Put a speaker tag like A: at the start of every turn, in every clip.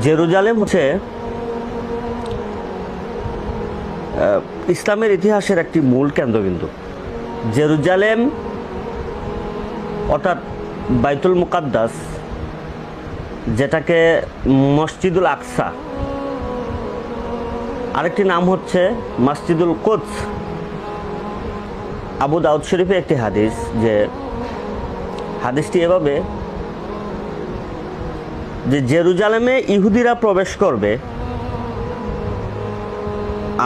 A: Jerusalem হচ্ছে ইসলামের ইতিহাসের একটি মূল কেন্দ্রবিন্দু। জেরুজালেম অর্থাৎ বাইতুল মুকাদ্দাস, যেটাকে মসজিদুল আকসা, আরেকটি নাম হচ্ছে মসজিদুল কুদস। আবু দাউদ শরীফে একটি হাদিস, যে হাদিসটি এভাবে যে জেরুজালেমে ইহুদিরা প্রবেশ করবে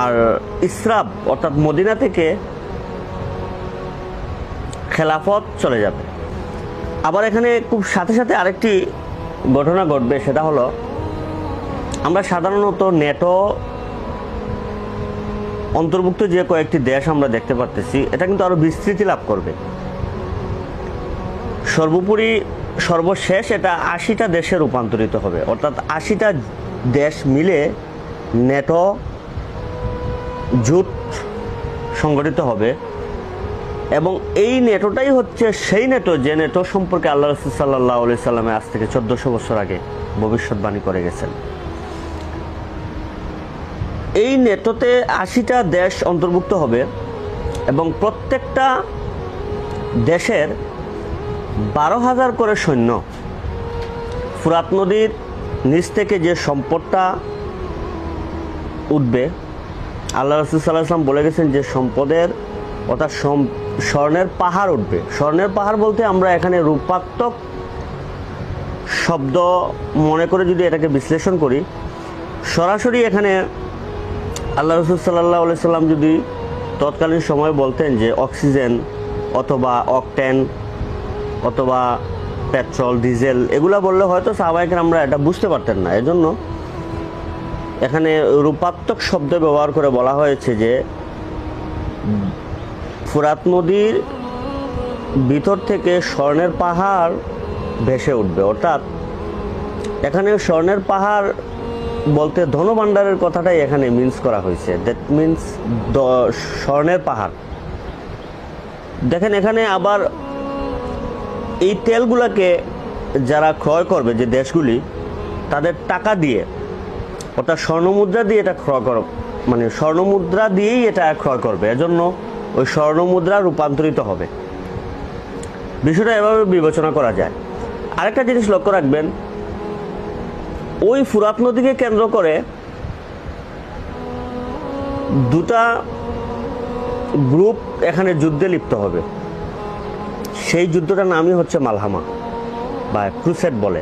A: আর ইসরাব অর্থাৎ মদিনা থেকে খেলাফত চলে যাবে। আবার এখানে খুব সাথে সাথে আরেকটি ঘটনা ঘটবে, সেটা হলো আমরা সাধারণত নেটো অন্তর্ভুক্ত যে কয়েকটি দেশ আমরা দেখতে পাচ্ছি, এটা কিন্তু আরো বিস্তৃতি লাভ করবে। সর্বোপরি সর্বশেষ এটা ৮০টা দেশে রূপান্তরিত হবে, অর্থাৎ ৮০টা দেশ মিলে নেটো জোট সংগঠিত হবে। এবং এই নেটোটাই হচ্ছে সেই নেটো, যে নেটো সম্পর্কে আল্লাহ রাসূল সাল্লাল্লাহু আলাইহি সাল্লামে আজ থেকে ১৪০০ বছর আগে ভবিষ্যৎবাণী করে গেছেন। এই নেটোতে ৮০টা দেশ অন্তর্ভুক্ত হবে এবং প্রত্যেকটা দেশের ১২,০০০ করে সৈন্য। ফুরাত নদীর নিচ থেকে যে সম্পদটা উঠবে, আল্লাহ রাসূল সাল্লাল্লাহু আলাইহি ওয়াসাল্লাম বলে গেছেন যে সম্পদের অর্থাৎ স্বর্ণের পাহাড় উঠবে। স্বর্ণের পাহাড় বলতে আমরা এখানে রূপাত্মক শব্দ মনে করে যদি এটাকে বিশ্লেষণ করি, সরাসরি এখানে আল্লাহ রাসূল সাল্লাল্লাহু আলাইহি ওয়াসাল্লাম যদি তৎকালীন সময় বলতেন যে অক্সিজেন অথবা অকটেন অথবা পেট্রোল, ডিজেল, এগুলা বললে হয়তো সাহাবায়ে আমরা এটা বুঝতে পারতেন না। এজন্য এখানে রূপাত্মক শব্দ ব্যবহার করে বলা হয়েছে যে ফুরাত নদীর ভিতর থেকে স্বর্ণের পাহাড় ভেসে উঠবে। অর্থাৎ এখানে স্বর্ণের পাহাড় বলতে ধনভাণ্ডারের কথাটাই এখানে মিন্স করা হয়েছে। দ্যাট মিন্স স্বর্ণের পাহাড়। দেখেন এখানে আবার এই তেলগুলোকে যারা ক্রয় করবে, যে দেশগুলি, তাদের টাকা দিয়ে অর্থাৎ স্বর্ণমুদ্রা দিয়ে এটা ক্রয় করবে, মানে স্বর্ণমুদ্রা দিয়েই এটা ক্রয় করবে। এজন্য ওই স্বর্ণমুদ্রা রূপান্তরিত হবে। বিষয়টা এভাবে বিবেচনা করা যায়। আরেকটা জিনিস লক্ষ্য রাখবেন, ওই ফুরাত নদীকে কেন্দ্র করে দুটা গ্রুপ এখানে যুদ্ধে লিপ্ত হবে। সেই যুদ্ধটার নামই হচ্ছে মালহামা বা ক্রুসেড বলে।